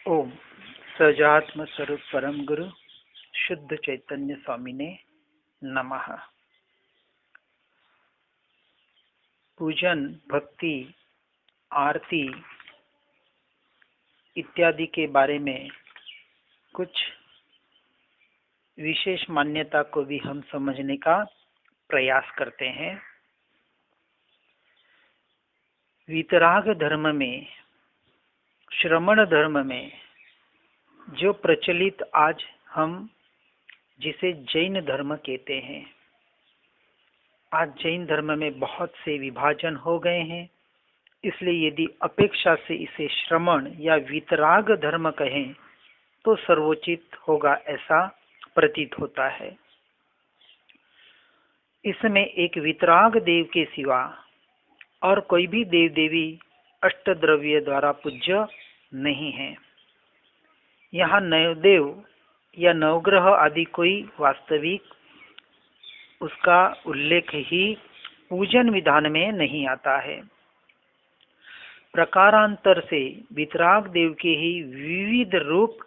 ओम सजात्म स्वरूप परम गुरु शुद्ध चैतन्य स्वामी ने नमः। पूजन, भक्ति, आरती इत्यादि के बारे में कुछ विशेष मान्यता को भी हम समझने का प्रयास करते हैं। वितराग धर्म में, श्रमण धर्म में जो प्रचलित आज हम जिसे जैन धर्म कहते हैं, आज जैन धर्म में बहुत से विभाजन हो गए हैं। इसलिए यदि अपेक्षा से इसे श्रमण या वितराग धर्म कहें तो सर्वोचित होगा, ऐसा प्रतीत होता है। इसमें एक वितराग देव के सिवा और कोई भी देव देवी अष्टद्रव्य द्वारा पूज्य नहीं है। यहाँ नवदेव या नवग्रह आदि कोई वास्तविक उसका उल्लेख ही पूजन विधान में नहीं आता है। प्रकारांतर से वितराग देव के ही विविध रूप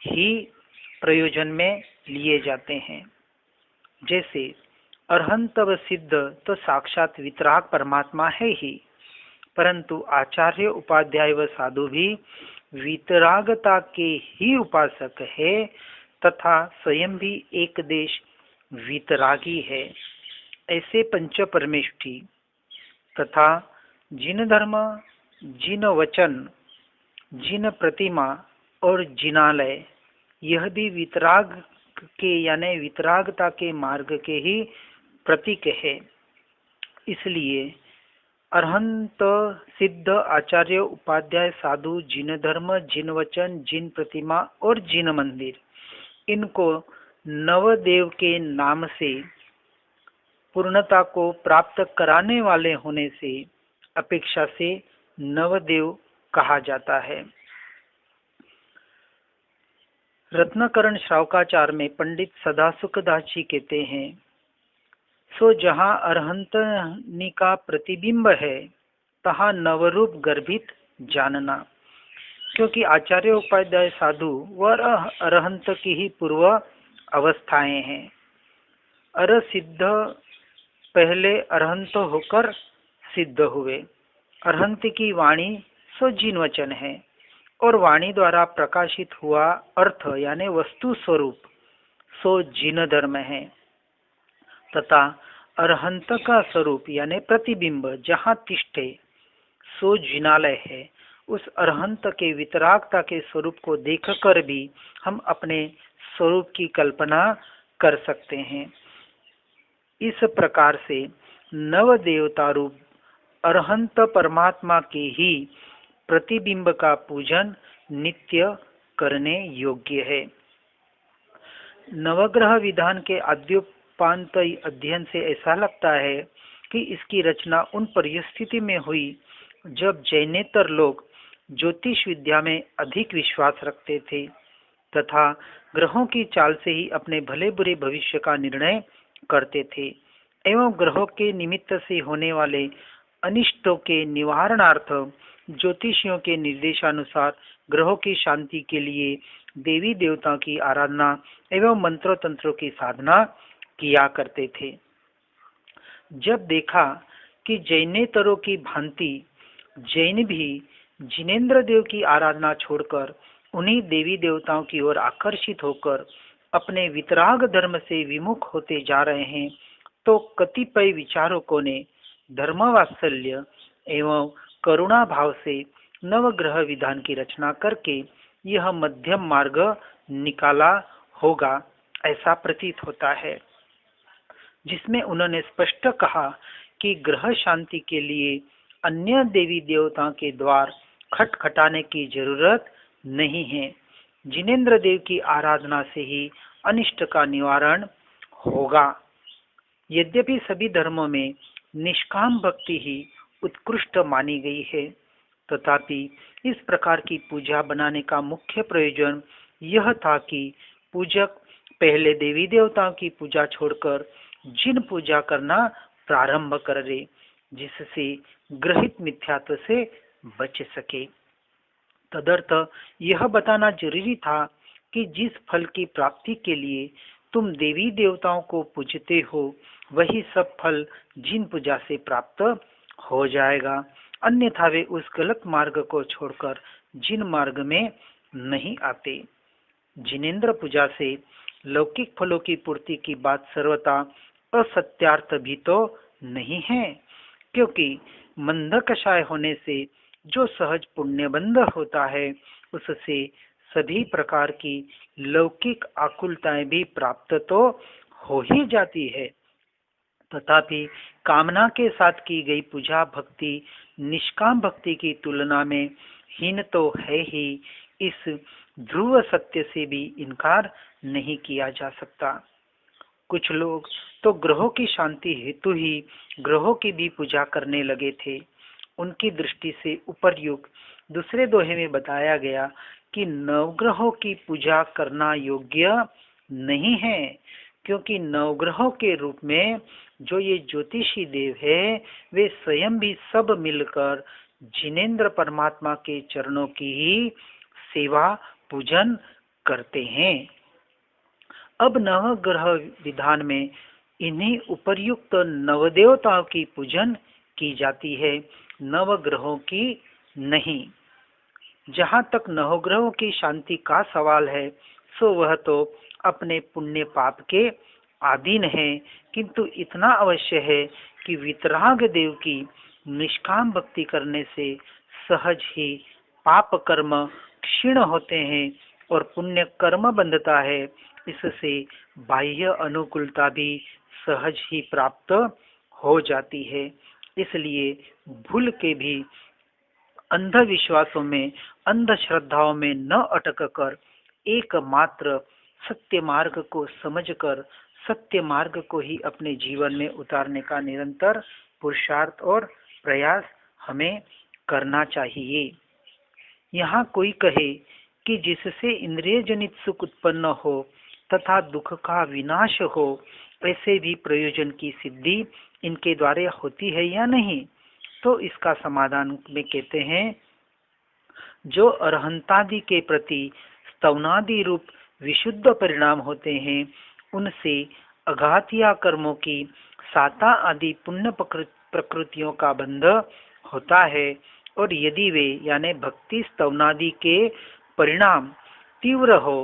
ही प्रयोजन में लिए जाते हैं। जैसे अरहंत व सिद्ध तो साक्षात वितराग परमात्मा है ही, परंतु आचार्य, उपाध्याय व साधु भी वितरागता के ही उपासक है तथा स्वयं भी एक देश वितरागी है। ऐसे पंच परमेष्ठी तथा जिन धर्म, जिन वचन, जिन प्रतिमा और जिनालय, यह भी वितराग के यानी वितरागता के मार्ग के ही प्रतीक है। इसलिए अरहंत, सिद्ध, आचार्य, उपाध्याय, साधु, जिन धर्म, जिन वचन, जिन प्रतिमा और जिन मंदिर, इनको नवदेव के नाम से पूर्णता को प्राप्त कराने वाले होने से अपेक्षा से नवदेव कहा जाता है। रत्नकरण श्रावकाचार में पंडित सदासुखदास जी कहते हैं, सो जहाँ अरहंतनी का प्रतिबिंब है तहाँ नवरूप गर्भित जानना, क्योंकि आचार्य, उपाध्याय, साधु व अरहंत की ही पूर्व अवस्थाएं हैं। अर सिद्ध पहले अरहंत होकर सिद्ध हुए। अरहंत की वाणी सो जिन वचन है और वाणी द्वारा प्रकाशित हुआ अर्थ यानी वस्तु स्वरूप सो जिन धर्म है तथा अरहंत का स्वरूप यानी प्रतिबिंब जहाँ तिष्ठे सो जिनालय है। उस अरहंत के वितरागता के स्वरूप को देखकर भी हम अपने स्वरूप की कल्पना कर सकते हैं। इस प्रकार से नव देवता रूप अरहंत परमात्मा के ही प्रतिबिंब का पूजन नित्य करने योग्य है। नवग्रह विधान के आद्योपांत अध्ययन से ऐसा लगता है कि इसकी रचना उन परिस्थिति में हुई जब जैनेतर लोग ज्योतिष विद्या में अधिक विश्वास रखते थे तथा ग्रहों की चाल से ही अपने भले बुरे भविष्य का निर्णय करते थे एवं ग्रहों के निमित्त से होने वाले अनिष्टों के निवारणार्थ ज्योतिषियों के निर्देशानुसार ग्रहों की शांति के लिए देवी देवताओं की आराधना एवं मंत्रों तंत्रों की साधना किया करते थे। जब देखा कि जैनेतरों की भांति जैन भी जिनेन्द्र देव की आराधना छोड़कर उन्हीं देवी देवताओं की ओर आकर्षित होकर अपने वितराग धर्म से विमुख होते जा रहे हैं, तो कतिपय विचारकों ने धर्मवात्सल्य एवं करुणा भाव से नवग्रह विधान की रचना करके यह मध्यम मार्ग निकाला होगा, ऐसा प्रतीत होता है, जिसमें उन्होंने स्पष्ट कहा कि ग्रह शांति के लिए अन्य देवी देवताओं के द्वार खटखटाने की जरूरत नहीं है। जिनेन्द्र देव की आराधना से ही अनिष्ट का निवारण होगा। यद्यपि सभी धर्मों में निष्काम भक्ति ही उत्कृष्ट मानी गई है, तथापि इस प्रकार की पूजा बनाने का मुख्य प्रयोजन यह था कि पूजक पहले देवी देवताओं की पूजा छोड़कर जिन पूजा करना प्रारंभ करे, जिससे ग्रहित मिथ्यात्व से बच सके। तदर्थ यह बताना जरूरी था कि जिस फल की प्राप्ति के लिए तुम देवी देवताओं को पूजते हो वही सब फल जिन पूजा से प्राप्त हो जाएगा, अन्यथा वे उस गलत मार्ग को छोड़कर जिन मार्ग में नहीं आते। जिनेंद्र पूजा से लौकिक फलों की पूर्ति की बात सर्वथा असत्यार्थ भी तो नहीं है, क्योंकि मंद कषाय होने से जो सहज पुण्यबंध होता है उससे सभी प्रकार की लौकिक आकुलताएं भी प्राप्त तो हो ही जाती है। तथापि कामना के साथ की गई पूजा भक्ति निष्काम भक्ति की तुलना में हीन तो है ही, इस ध्रुव सत्य से भी इनकार नहीं किया जा सकता। कुछ लोग तो ग्रहों की शांति हेतु ही ग्रहों की भी पूजा करने लगे थे। उनकी दृष्टि से उपर्युक्त दूसरे दोहे में बताया गया कि नवग्रहों की पूजा करना योग्य नहीं है, क्योंकि नवग्रहों के रूप में जो ये ज्योतिषी देव है वे स्वयं भी सब मिलकर जिनेंद्र परमात्मा के चरणों की ही सेवा पूजन करते हैं। अब नवग्रह विधान में इन्हीं उपर्युक्त नवदेवताओं की पूजन की जाती है, नवग्रहों की नहीं। जहाँ तक नवग्रहों की शांति का सवाल है सो वह तो अपने पुण्य पाप के अधीन है, किंतु इतना अवश्य है कि वितराग देव की निष्काम भक्ति करने से सहज ही पाप कर्म क्षीण होते हैं और पुण्य कर्म बंधता है। इससे बाह्य अनुकूलता भी सहज ही प्राप्त हो जाती है। इसलिए भूल के भी अंधविश्वासों में अंधश्रद्धाओं में न अटक कर एकमात्र सत्य मार्ग को समझकर सत्य मार्ग को ही अपने जीवन में उतारने का निरंतर पुरुषार्थ और प्रयास हमें करना चाहिए। यहाँ कोई कहे कि जिससे इंद्रिय जनित सुख उत्पन्न हो तथा दुख का विनाश हो, ऐसे भी प्रयोजन की सिद्धि इनके द्वारा होती है या नहीं, तो इसका समाधान में कहते हैं जो अरहंतादि के प्रति स्तवनादि रूप विशुद्ध परिणाम होते हैं उनसे अघातिया कर्मों की साता आदि पुण्य प्रकृतियों का बंध होता है, और यदि वे यानी भक्ति स्तवनादि के परिणाम तीव्र हो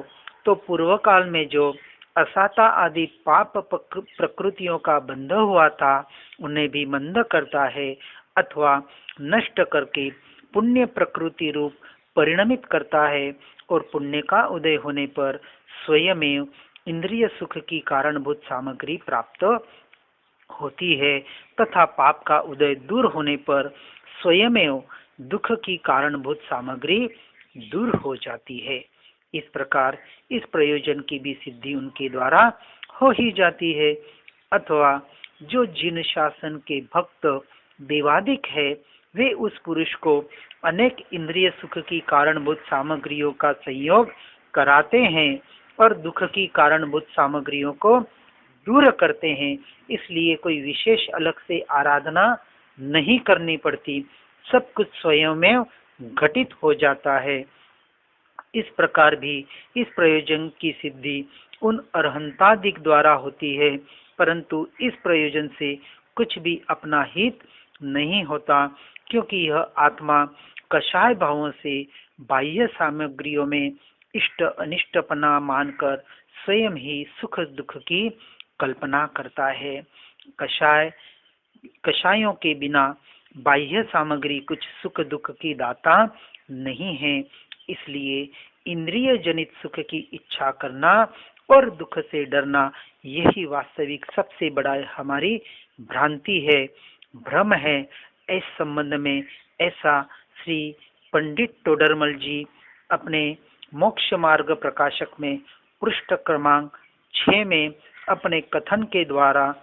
तो पूर्व काल में जो असाता आदि पाप प्रकृतियों का बंध हुआ था उन्हें भी मंद करता है, अथवा नष्ट करके पुण्य प्रकृति रूप परिणमित करता है, और पुण्य का उदय होने पर स्वयमेव इंद्रिय सुख की कारणभूत सामग्री प्राप्त होती है, तथा पाप का उदय दूर होने पर स्वयमेव दुख की कारणभूत सामग्री दूर हो जाती है। इस प्रकार इस प्रयोजन की भी सिद्धि उनके द्वारा हो ही जाती है, अथवा जो जिन शासन के भक्त देवादिक है वे उस पुरुष को अनेक इंद्रिय सुख की कारणभूत सामग्रियों का संयोग कराते हैं और दुख की कारणभूत सामग्रियों को दूर करते हैं, इसलिए कोई विशेष अलग से आराधना नहीं करनी पड़ती, सब कुछ स्वयं में घटित हो जाता है। इस प्रकार भी इस प्रयोजन की सिद्धि उन अरहंतादिक द्वारा होती है, परंतु इस प्रयोजन से कुछ भी अपना हित नहीं होता, क्योंकि यह आत्मा कषाय भावों से बाह्य सामग्रियों में इष्ट अनिष्टपना मानकर स्वयं ही सुख दुख की कल्पना करता है। कषायों के बिना बाह्य सामग्री कुछ सुख दुख की दाता नहीं है, इसलिए इंद्रिय जनित सुख की इच्छा करना और दुख से डरना यही वास्तविक सबसे बड़ा हमारी भ्रांति है, भ्रम है। इस संबंध में ऐसा श्री पंडित टोडरमल जी अपने मोक्ष मार्ग प्रकाशक में पृष्ठ क्रमांक 6 में अपने कथन के द्वारा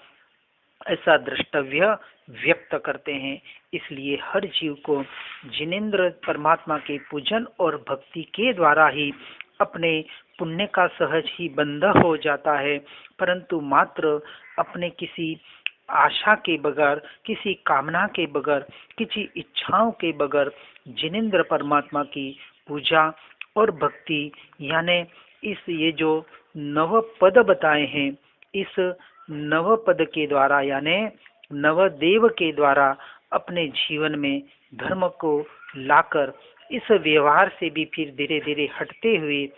ऐसा द्रष्टव्य व्यक्त करते हैं। इसलिए हर जीव को जिनेंद्र परमात्मा के पूजन और भक्ति के द्वारा ही अपने पुण्य का सहज ही बंध हो जाता है, परंतु मात्र अपने किसी आशा के बगैर, किसी कामना के बगैर, किसी इच्छाओं के बगैर जिनेंद्र परमात्मा की पूजा और भक्ति यानी इस ये जो नव पद बताए हैं, इस नव पद के द्वारा यानी नवदेव के द्वारा अपने जीवन में धर्म को लाकर इस व्यवहार से भी फिर धीरे धीरे हटते हुए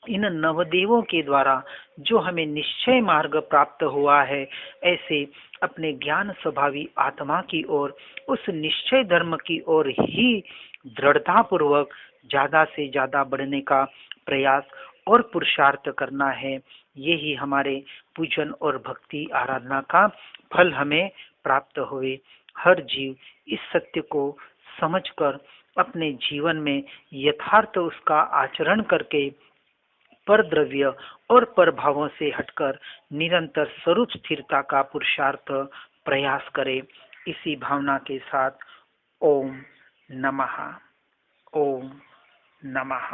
इन नवदेवों के द्वारा जो हमें निश्चय मार्ग प्राप्त हुआ है, ऐसे अपने ज्ञान स्वभावी आत्मा की ओर, उस निश्चय धर्म की ओर ही दृढ़ता पूर्वक ज्यादा से ज्यादा बढ़ने का प्रयास और पुरुषार्थ करना है। यही हमारे पूजन और भक्ति आराधना का फल हमें प्राप्त हुए। हर जीव इस सत्य को समझकर अपने जीवन में यथार्थ उसका आचरण करके पर द्रव्य और पर भावों से हटकर निरंतर स्वरूप स्थिरता का पुरुषार्थ प्रयास करे। इसी भावना के साथ ओम नमः, ओम नमः।